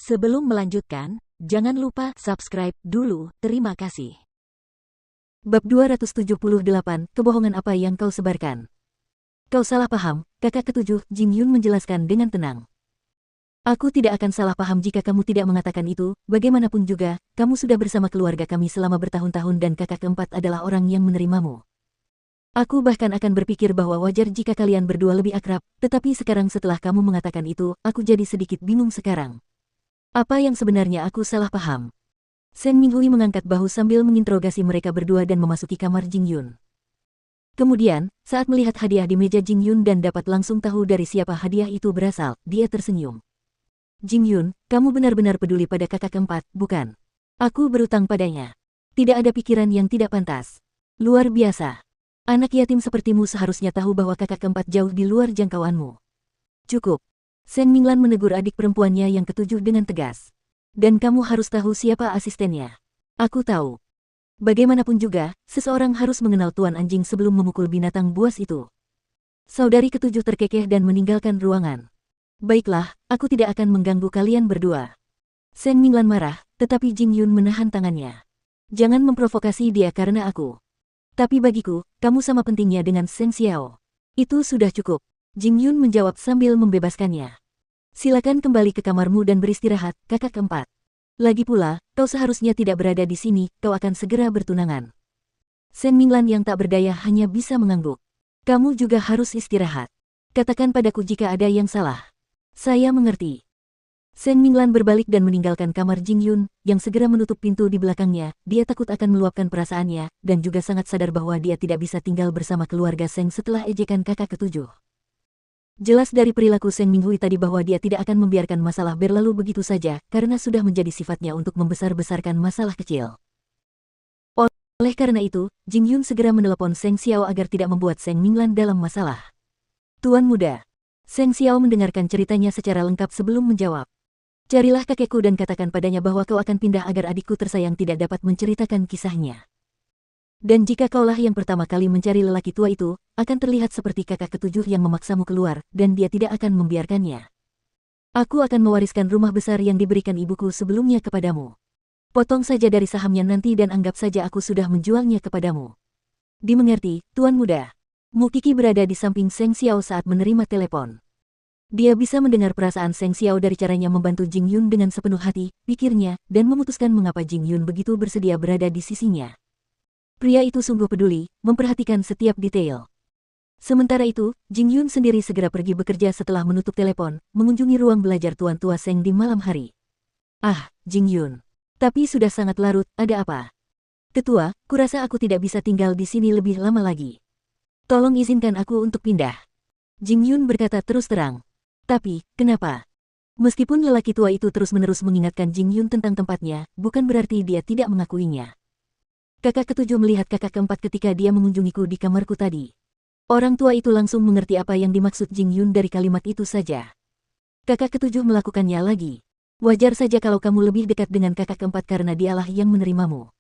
Sebelum melanjutkan, jangan lupa subscribe dulu, terima kasih. Bab 278, Kebohongan apa yang kau sebarkan? Kau salah paham, kakak ketujuh, Jing Yun menjelaskan dengan tenang. Aku tidak akan salah paham jika kamu tidak mengatakan itu, bagaimanapun juga, kamu sudah bersama keluarga kami selama bertahun-tahun dan kakak keempat adalah orang yang menerimamu. Aku bahkan akan berpikir bahwa wajar jika kalian berdua lebih akrab, tetapi sekarang setelah kamu mengatakan itu, aku jadi sedikit bingung sekarang. Apa yang sebenarnya aku salah paham? Seng Minghui mengangkat bahu sambil menginterogasi mereka berdua dan memasuki kamar Jing Yun. Kemudian, saat melihat hadiah di meja Jing Yun dan dapat langsung tahu dari siapa hadiah itu berasal, dia tersenyum. Jing Yun, kamu benar-benar peduli pada kakak keempat, bukan? Aku berutang padanya. Tidak ada pikiran yang tidak pantas. Luar biasa. Anak yatim sepertimu seharusnya tahu bahwa kakak keempat jauh di luar jangkauanmu. Cukup. Seng Minglan menegur adik perempuannya yang ketujuh dengan tegas. Dan kamu harus tahu siapa asistennya. Aku tahu. Bagaimanapun juga, seseorang harus mengenal Tuan Anjing sebelum memukul binatang buas itu. Saudari ketujuh terkekeh dan meninggalkan ruangan. Baiklah, aku tidak akan mengganggu kalian berdua. Seng Minglan marah, tetapi Jing Yun menahan tangannya. Jangan memprovokasi dia karena aku. Tapi bagiku, kamu sama pentingnya dengan Seng Xiao. Itu sudah cukup. Jing Yun menjawab sambil membebaskannya. Silakan kembali ke kamarmu dan beristirahat, kakak keempat. Lagi pula, kau seharusnya tidak berada di sini, kau akan segera bertunangan. Seng Minglan yang tak berdaya hanya bisa mengangguk. Kamu juga harus istirahat. Katakan padaku jika ada yang salah. Saya mengerti. Seng Minglan berbalik dan meninggalkan kamar Jing Yun, yang segera menutup pintu di belakangnya. Dia takut akan meluapkan perasaannya, dan juga sangat sadar bahwa dia tidak bisa tinggal bersama keluarga Seng setelah ejekan kakak ketujuh. Jelas dari perilaku Seng Minghui tadi bahwa dia tidak akan membiarkan masalah berlalu begitu saja, karena sudah menjadi sifatnya untuk membesar-besarkan masalah kecil. Oleh karena itu, Jing Yun segera menelepon Seng Xiao agar tidak membuat Seng Minglan dalam masalah. Tuan muda. Seng Xiao mendengarkan ceritanya secara lengkap sebelum menjawab. Carilah kakekku dan katakan padanya bahwa kau akan pindah agar adikku tersayang tidak dapat menceritakan kisahnya. Dan jika kaulah yang pertama kali mencari lelaki tua itu, akan terlihat seperti kakak ketujuh yang memaksamu keluar, dan dia tidak akan membiarkannya. Aku akan mewariskan rumah besar yang diberikan ibuku sebelumnya kepadamu. Potong saja dari sahamnya nanti dan anggap saja aku sudah menjualnya kepadamu. Dimengerti, Tuan Muda. Mu Kiki berada di samping Seng Xiao saat menerima telepon. Dia bisa mendengar perasaan Seng Xiao dari caranya membantu Jing Yun dengan sepenuh hati, pikirnya, dan memutuskan mengapa Jing Yun begitu bersedia berada di sisinya. Pria itu sungguh peduli, memperhatikan setiap detail. Sementara itu, Jing Yun sendiri segera pergi bekerja setelah menutup telepon, mengunjungi ruang belajar Tuan Tua Seng di malam hari. Ah, Jing Yun. Tapi sudah sangat larut, ada apa? Ketua, kurasa aku tidak bisa tinggal di sini lebih lama lagi. Tolong izinkan aku untuk pindah. Jing Yun berkata terus terang. Tapi, kenapa? Meskipun lelaki tua itu terus-menerus mengingatkan Jing Yun tentang tempatnya, bukan berarti dia tidak mengakuinya. Kakak ketujuh melihat kakak keempat ketika dia mengunjungiku di kamarku tadi. Orang tua itu langsung mengerti apa yang dimaksud Jing Yun dari kalimat itu saja. Kakak ketujuh melakukannya lagi. Wajar saja kalau kamu lebih dekat dengan kakak keempat karena dialah yang menerimamu.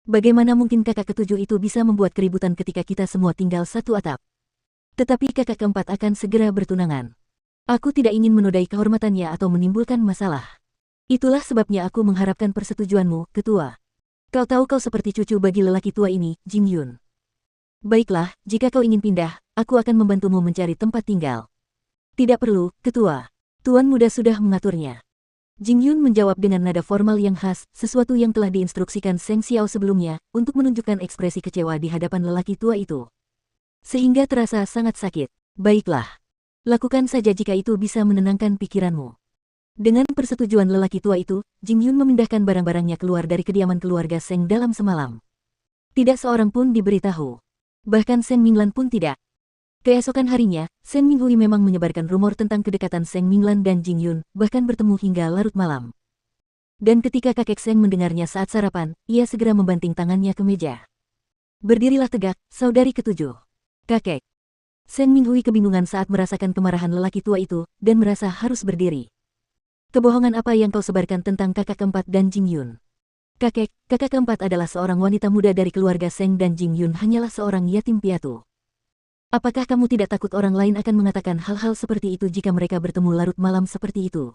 Bagaimana mungkin kakak ketujuh itu bisa membuat keributan ketika kita semua tinggal satu atap? Tetapi kakak keempat akan segera bertunangan. Aku tidak ingin menodai kehormatannya atau menimbulkan masalah. Itulah sebabnya aku mengharapkan persetujuanmu, ketua. Kau tahu kau seperti cucu bagi lelaki tua ini, Jing Yun. Baiklah, jika kau ingin pindah, aku akan membantumu mencari tempat tinggal. Tidak perlu, ketua. Tuan muda sudah mengaturnya. Jing Yun menjawab dengan nada formal yang khas, sesuatu yang telah diinstruksikan Seng Xiao sebelumnya, untuk menunjukkan ekspresi kecewa di hadapan lelaki tua itu. Sehingga terasa sangat sakit. Baiklah. Lakukan saja jika itu bisa menenangkan pikiranmu. Dengan persetujuan lelaki tua itu, Jing Yun memindahkan barang-barangnya keluar dari kediaman keluarga Seng dalam semalam. Tidak seorang pun diberitahu. Bahkan Seng Minglan pun tidak. Keesokan harinya, Seng Minghui memang menyebarkan rumor tentang kedekatan Seng Minglan dan Jing Yun, bahkan bertemu hingga larut malam. Dan ketika kakek Seng mendengarnya saat sarapan, ia segera membanting tangannya ke meja. Berdirilah tegak, saudari ketujuh. Kakek. Seng Minghui kebingungan saat merasakan kemarahan lelaki tua itu, dan merasa harus berdiri. Kebohongan apa yang kau sebarkan tentang kakak keempat dan Jing Yun? Kakek keempat adalah seorang wanita muda dari keluarga Seng dan Jing Yun hanyalah seorang yatim piatu. Apakah kamu tidak takut orang lain akan mengatakan hal-hal seperti itu jika mereka bertemu larut malam seperti itu?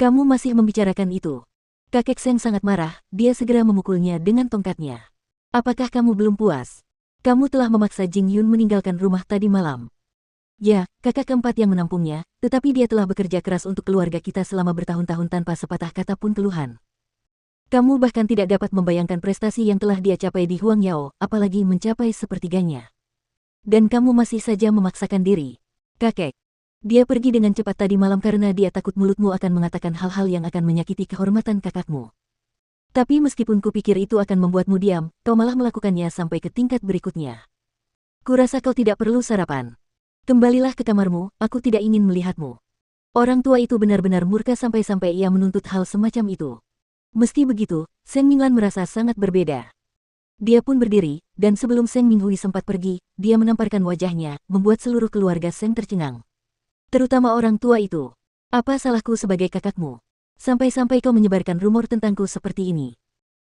Kamu masih membicarakan itu? Kakek Seng sangat marah, dia segera memukulnya dengan tongkatnya. Apakah kamu belum puas? Kamu telah memaksa Jing Yun meninggalkan rumah tadi malam. Ya, kakak keempat yang menampungnya, tetapi dia telah bekerja keras untuk keluarga kita selama bertahun-tahun tanpa sepatah kata pun keluhan. Kamu bahkan tidak dapat membayangkan prestasi yang telah dia capai di Huang Yao, apalagi mencapai sepertiganya. Dan kamu masih saja memaksakan diri. Kakek. Dia pergi dengan cepat tadi malam karena dia takut mulutmu akan mengatakan hal-hal yang akan menyakiti kehormatan kakakmu. Tapi meskipun kupikir itu akan membuatmu diam, kau malah melakukannya sampai ke tingkat berikutnya. Kurasa kau tidak perlu sarapan. Kembalilah ke kamarmu, aku tidak ingin melihatmu. Orang tua itu benar-benar murka sampai-sampai ia menuntut hal semacam itu. Meski begitu, Seng Minglan merasa sangat berbeda. Dia pun berdiri, dan sebelum Seng Minghui sempat pergi, dia menamparkan wajahnya, membuat seluruh keluarga Seng tercengang. Terutama orang tua itu. Apa salahku sebagai kakakmu? Sampai-sampai kau menyebarkan rumor tentangku seperti ini.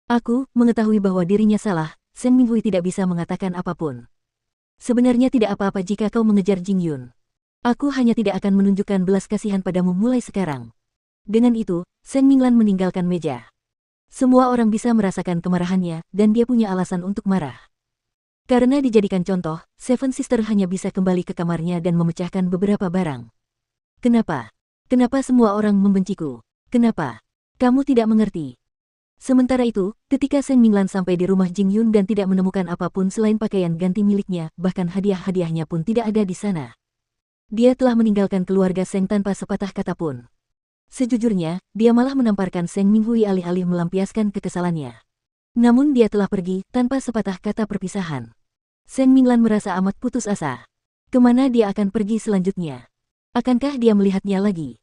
Aku mengetahui bahwa dirinya salah, Seng Minghui tidak bisa mengatakan apapun. Sebenarnya tidak apa-apa jika kau mengejar Jing Yun. Aku hanya tidak akan menunjukkan belas kasihan padamu mulai sekarang. Dengan itu, Seng Minglan meninggalkan meja. Semua orang bisa merasakan kemarahannya, dan dia punya alasan untuk marah. Karena dijadikan contoh, Seven Sister hanya bisa kembali ke kamarnya dan memecahkan beberapa barang. Kenapa? Kenapa semua orang membenciku? Kenapa? Kamu tidak mengerti. Sementara itu, ketika Seng Minglan sampai di rumah Jing Yun dan tidak menemukan apapun selain pakaian ganti miliknya, bahkan hadiah-hadiahnya pun tidak ada di sana. Dia telah meninggalkan keluarga Seng tanpa sepatah kata pun. Sejujurnya, dia malah menamparkan Seng Minghui alih-alih melampiaskan kekesalannya. Namun dia telah pergi, tanpa sepatah kata perpisahan. Seng Minglan merasa amat putus asa. Kemana dia akan pergi selanjutnya? Akankah dia melihatnya lagi?